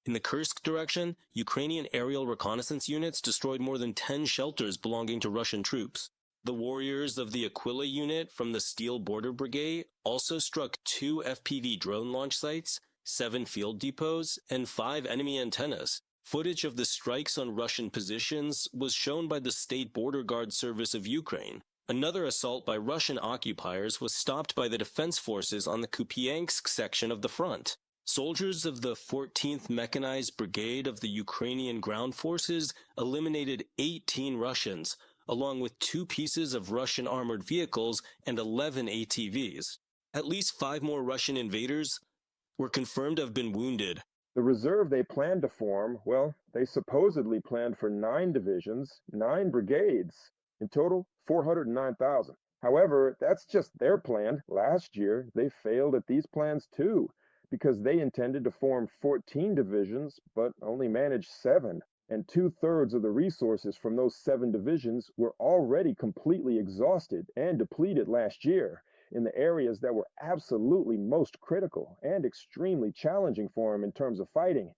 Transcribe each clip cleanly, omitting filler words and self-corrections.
In the Kursk direction, Ukrainian aerial reconnaissance units destroyed more than 10 shelters belonging to Russian troops. The warriors of the Aquila unit from the Steel Border Brigade also struck 2 FPV drone launch sites, 7 field depots, and 5 enemy antennas. Footage of the strikes on Russian positions was shown by the State Border Guard Service of Ukraine. Another assault by Russian occupiers was stopped by the defense forces on the Kupiansk section of the front. Soldiers of the 14th Mechanized Brigade of the Ukrainian Ground Forces eliminated 18 Russians, along with 2 pieces of Russian armored vehicles and 11 ATVs. At least 5 more Russian invaders were confirmed to have been wounded. The reserve they planned to form, well, they supposedly planned for 9 divisions, 9 brigades. In total, 409,000. However, that's just their plan. Last year, they failed at these plans too, because they intended to form 14 divisions, but only managed 7. And 2/3 of the resources from those 7 divisions were already completely exhausted and depleted last year in the areas that were absolutely most critical and extremely challenging for them in terms of fighting.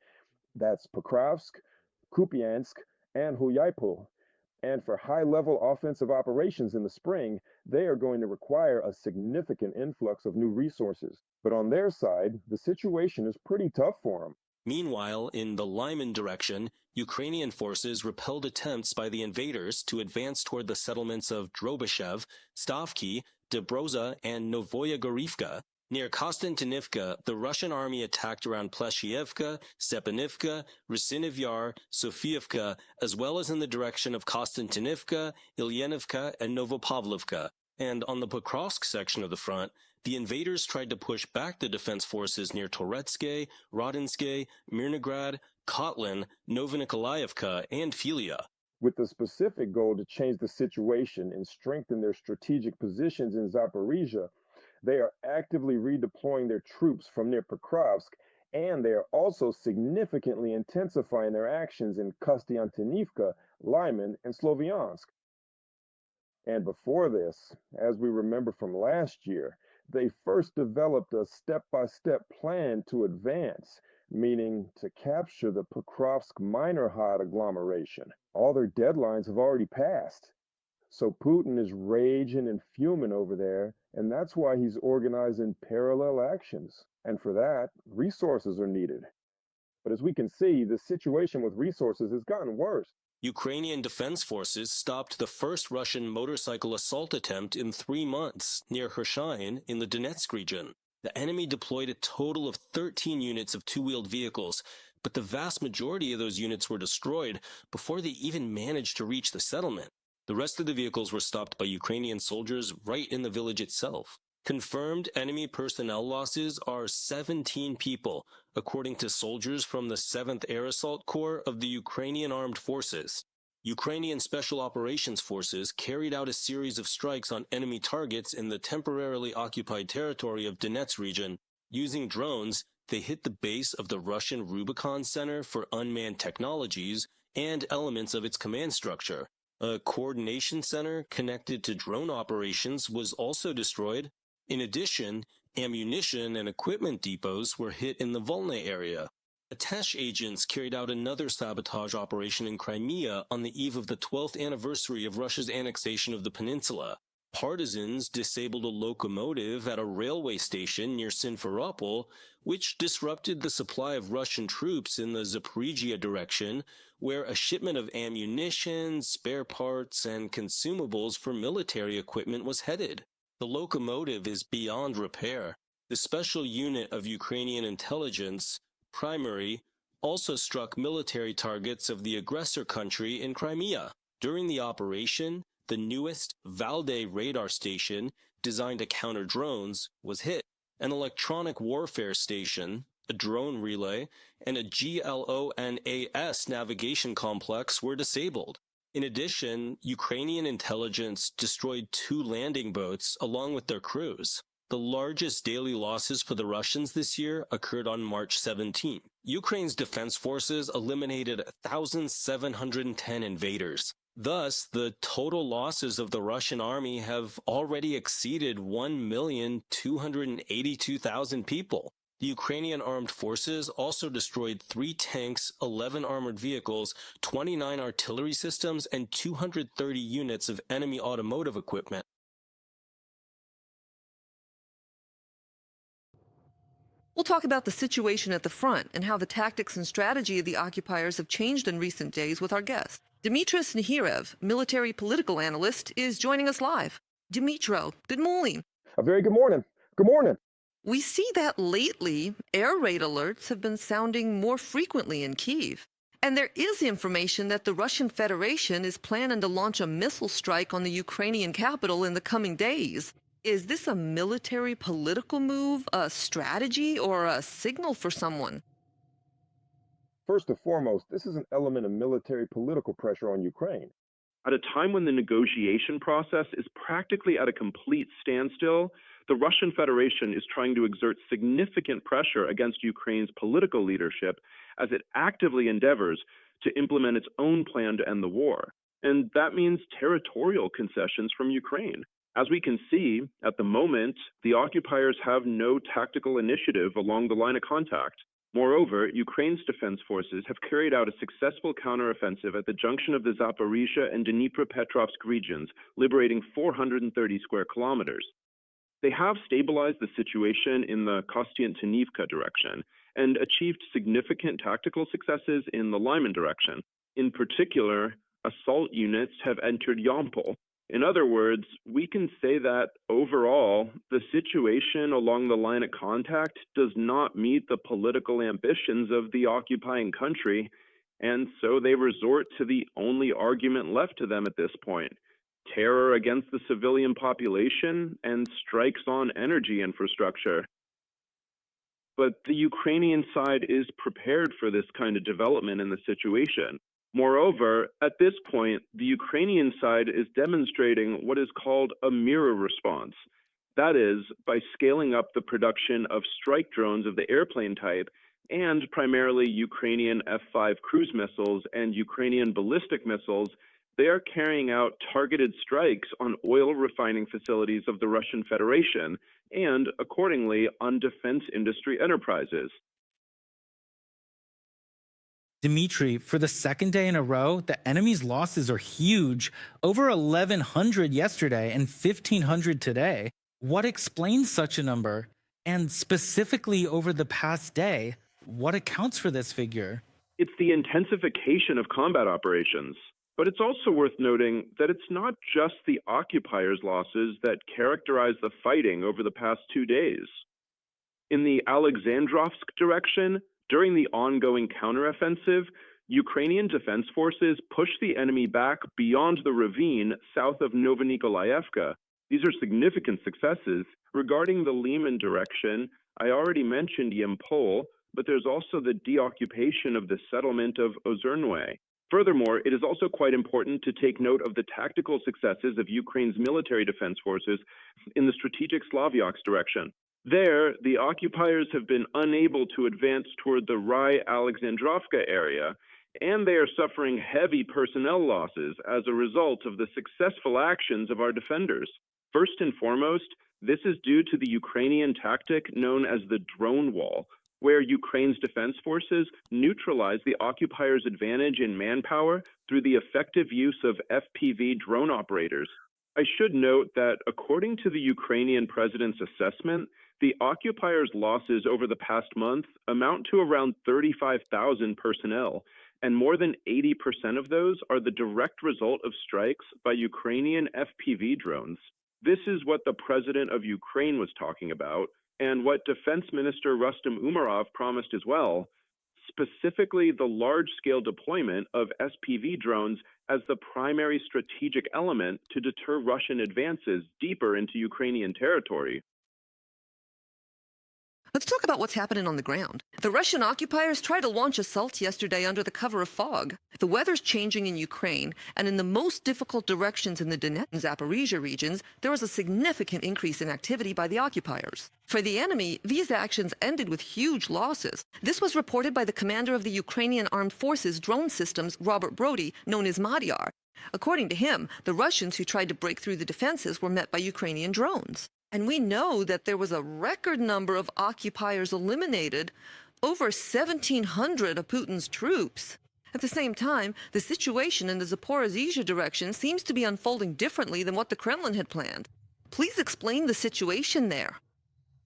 That's Pokrovsk, Kupiansk, and Huyaipol. And for high-level offensive operations in the spring, they are going to require a significant influx of new resources. But on their side, the situation is pretty tough for them. Meanwhile, in the Lyman direction, Ukrainian forces repelled attempts by the invaders to advance toward the settlements of Drobyshev, Stavki, Dobroza, and Novoye Gorivka. Near Konstantinivka, the Russian army attacked around Pleshievka, Stepanivka, Rusinov Yar, Sofievka, as well as in the direction of Konstantinivka, Ilyanivka, and Novopavlovka. And on the Pokrovsk section of the front, the invaders tried to push back the defense forces near Toretsk, Rodinsk, Mirnograd, Kotlin, Novonikolaevka, and Filia, with the specific goal to change the situation and strengthen their strategic positions in Zaporizhia. They are actively redeploying their troops from near Pokrovsk, and they are also significantly intensifying their actions in Kostiantynivka, Lyman, and Sloviansk. And before this, as we remember from last year, they first developed a step-by-step plan to advance, meaning to capture the Pokrovsk Minorhad agglomeration. All their deadlines have already passed. So Putin is raging and fuming over there, and that's why he's organizing parallel actions. And for that, resources are needed. But as we can see, the situation with resources has gotten worse. Ukrainian defense forces stopped the first Russian motorcycle assault attempt in 3 months near Hershain in the Donetsk region. The enemy deployed a total of 13 units of 2-wheeled vehicles, but the vast majority of those units were destroyed before they even managed to reach the settlement. The rest of the vehicles were stopped by Ukrainian soldiers right in the village itself. Confirmed enemy personnel losses are 17 people, according to soldiers from the 7th Air Assault Corps of the Ukrainian Armed Forces. Ukrainian Special Operations Forces carried out a series of strikes on enemy targets in the temporarily occupied territory of Donetsk region. Using drones, they hit the base of the Russian Rubicon Center for Unmanned Technologies and elements of its command structure. A coordination center connected to drone operations was also destroyed. In addition, ammunition and equipment depots were hit in the Volny area. Atesh agents carried out another sabotage operation in Crimea on the eve of the 12th anniversary of Russia's annexation of the peninsula. Partisans disabled a locomotive at a railway station near Simferopol, which disrupted the supply of Russian troops in the Zaporizhia direction, where a shipment of ammunition, spare parts, and consumables for military equipment was headed. The locomotive is beyond repair. The special unit of Ukrainian intelligence, Primary, also struck military targets of the aggressor country in Crimea. During the operation, the newest Valde radar station, designed to counter drones, was hit. An electronic warfare station, a drone relay, and a GLONASS navigation complex were disabled. In addition, Ukrainian intelligence destroyed 2 landing boats along with their crews. The largest daily losses for the Russians this year occurred on March 17. Ukraine's defense forces eliminated 1,710 invaders. Thus, the total losses of the Russian army have already exceeded 1,282,000 people. The Ukrainian armed forces also destroyed 3 tanks, 11 armored vehicles, 29 artillery systems, and 230 units of enemy automotive equipment. We'll talk about the situation at the front and how the tactics and strategy of the occupiers have changed in recent days with our guest. Dmitris Nahirev, military political analyst, is joining us live. Dmitro, good morning. A very good morning. Good morning. We see that lately, air raid alerts have been sounding more frequently in Kyiv. And there is information that the Russian Federation is planning to launch a missile strike on the Ukrainian capital in the coming days. Is this a military political move, a strategy, or a signal for someone? First and foremost, this is an element of military political pressure on Ukraine. At a time when the negotiation process is practically at a complete standstill, the Russian Federation is trying to exert significant pressure against Ukraine's political leadership as it actively endeavors to implement its own plan to end the war. And that means territorial concessions from Ukraine. As we can see, at the moment, the occupiers have no tactical initiative along the line of contact. Moreover, Ukraine's defense forces have carried out a successful counteroffensive at the junction of the Zaporizhia and Dnipropetrovsk regions, liberating 430 square kilometers. They have stabilized the situation in the Kostiantynivka direction and achieved significant tactical successes in the Lyman direction. In particular, assault units have entered Yampol. In other words, we can say that overall, the situation along the line of contact does not meet the political ambitions of the occupying country, and so they resort to the only argument left to them at this point: terror against the civilian population and strikes on energy infrastructure. But the Ukrainian side is prepared for this kind of development in the situation. Moreover, at this point, the Ukrainian side is demonstrating what is called a mirror response. That is, by scaling up the production of strike drones of the airplane type and primarily Ukrainian F-5 cruise missiles and Ukrainian ballistic missiles, they are carrying out targeted strikes on oil refining facilities of the Russian Federation and, accordingly, on defense industry enterprises. Dmitry, for the second day in a row, the enemy's losses are huge. Over 1,100 yesterday and 1,500 today. What explains such a number? And specifically over the past day, what accounts for this figure? It's the intensification of combat operations. But it's also worth noting that it's not just the occupiers' losses that characterize the fighting over the past 2 days. In the Alexandrovsk direction, during the ongoing counteroffensive, Ukrainian defense forces pushed the enemy back beyond the ravine south of Novonikolaevka. These are significant successes. Regarding the Lyman direction, I already mentioned Yampol, but there's also the deoccupation of the settlement of Ozernwe. Furthermore, it is also quite important to take note of the tactical successes of Ukraine's military defense forces in the strategic Slavyansk direction. There, the occupiers have been unable to advance toward the Rai-Alexandrovka area, and they are suffering heavy personnel losses as a result of the successful actions of our defenders. First and foremost, this is due to the Ukrainian tactic known as the drone wall, where Ukraine's defense forces neutralize the occupiers' advantage in manpower through the effective use of FPV drone operators. I should note that according to the Ukrainian president's assessment, the occupiers' losses over the past month amount to around 35,000 personnel, and more than 80% of those are the direct result of strikes by Ukrainian FPV drones. This is what the president of Ukraine was talking about, and what Defense Minister Rustem Umerov promised as well, specifically the large-scale deployment of SPV drones as the primary strategic element to deter Russian advances deeper into Ukrainian territory. Let's talk about what's happening on the ground. The Russian occupiers tried to launch assaults yesterday under the cover of fog. The weather's changing in Ukraine, and in the most difficult directions in the Donetsk and Zaporizhia regions, there was a significant increase in activity by the occupiers. For the enemy, these actions ended with huge losses. This was reported by the commander of the Ukrainian Armed Forces drone systems, Robert Brody, known as Madyar. According to him, the Russians who tried to break through the defenses were met by Ukrainian drones. And we know that there was a record number of occupiers eliminated, over 1,700 of Putin's troops. At the same time, the situation in the Zaporizhzhia direction seems to be unfolding differently than what the Kremlin had planned. Please explain the situation there.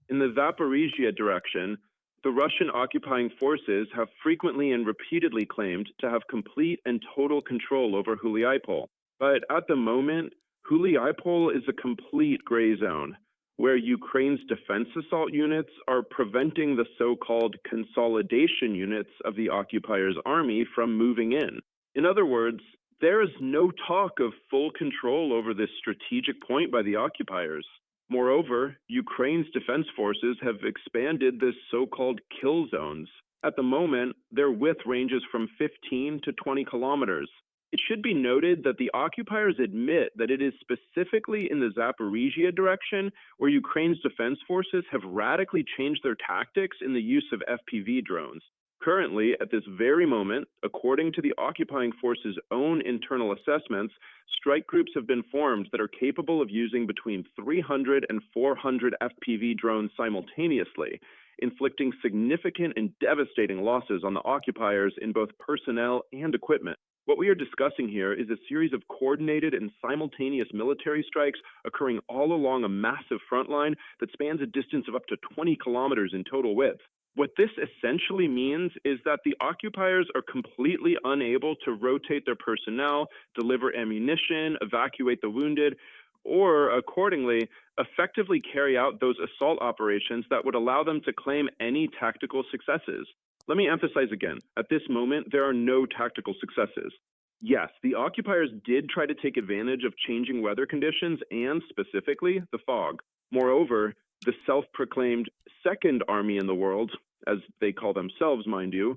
In the Zaporizhzhia direction, the Russian occupying forces have frequently and repeatedly claimed to have complete and total control over Huliaipol. But at the moment, Huliaipol is a complete gray zone, where Ukraine's defense assault units are preventing the so-called consolidation units of the occupiers' army from moving in. In other words, there is no talk of full control over this strategic point by the occupiers. Moreover, Ukraine's defense forces have expanded the so-called kill zones. At the moment, their width ranges from 15 to 20 kilometers. It should be noted that the occupiers admit that it is specifically in the Zaporizhzhia direction where Ukraine's defense forces have radically changed their tactics in the use of FPV drones. Currently, at this very moment, according to the occupying forces' own internal assessments, strike groups have been formed that are capable of using between 300 and 400 FPV drones simultaneously, inflicting significant and devastating losses on the occupiers in both personnel and equipment. What we are discussing here is a series of coordinated and simultaneous military strikes occurring all along a massive front line that spans a distance of up to 20 kilometers in total width. What this essentially means is that the occupiers are completely unable to rotate their personnel, deliver ammunition, evacuate the wounded, or, accordingly, effectively carry out those assault operations that would allow them to claim any tactical successes. Let me emphasize again, at this moment, there are no tactical successes. Yes, the occupiers did try to take advantage of changing weather conditions and, specifically, the fog. Moreover, the self-proclaimed second army in the world, as they call themselves, mind you,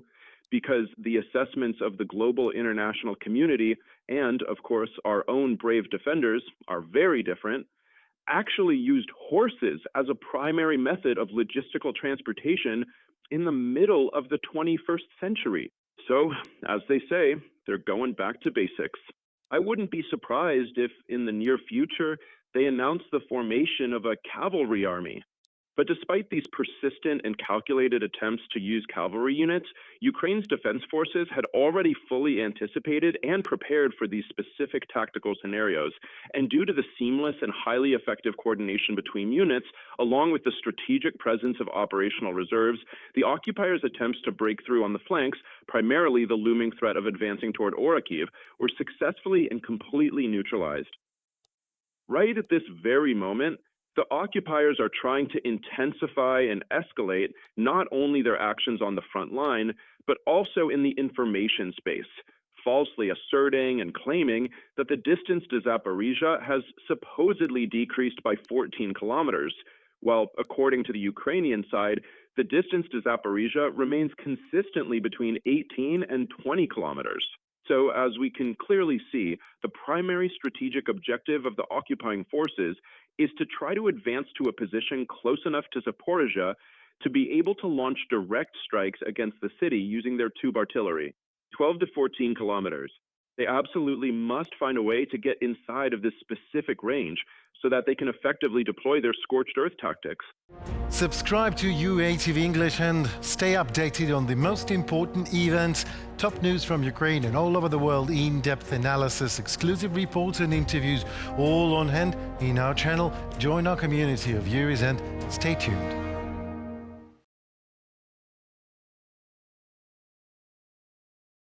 because the assessments of the global international community and, of course, our own brave defenders are very different, actually used horses as a primary method of logistical transportation in the middle of the 21st century. So, as they say, they're going back to basics. I wouldn't be surprised if, in the near future, they announce the formation of a cavalry army. But despite these persistent and calculated attempts to use cavalry units, Ukraine's defense forces had already fully anticipated and prepared for these specific tactical scenarios. And due to the seamless and highly effective coordination between units, along with the strategic presence of operational reserves, the occupiers' attempts to break through on the flanks, primarily the looming threat of advancing toward Orikhiv, were successfully and completely neutralized. Right at this very moment, the occupiers are trying to intensify and escalate not only their actions on the front line, but also in the information space, falsely asserting and claiming that the distance to Zaporizhzhia has supposedly decreased by 14 kilometers, while according to the Ukrainian side, the distance to Zaporizhzhia remains consistently between 18 and 20 kilometers. So, as we can clearly see, the primary strategic objective of the occupying forces is to try to advance to a position close enough to Zaporizhzhia to be able to launch direct strikes against the city using their tube artillery, 12 to 14 kilometers. They absolutely must find a way to get inside of this specific range so that they can effectively deploy their scorched earth tactics. Subscribe to UATV English and stay updated on the most important events, top news from Ukraine and all over the world, in-depth analysis, exclusive reports and interviews, all on hand in our channel. Join our community of viewers and stay tuned.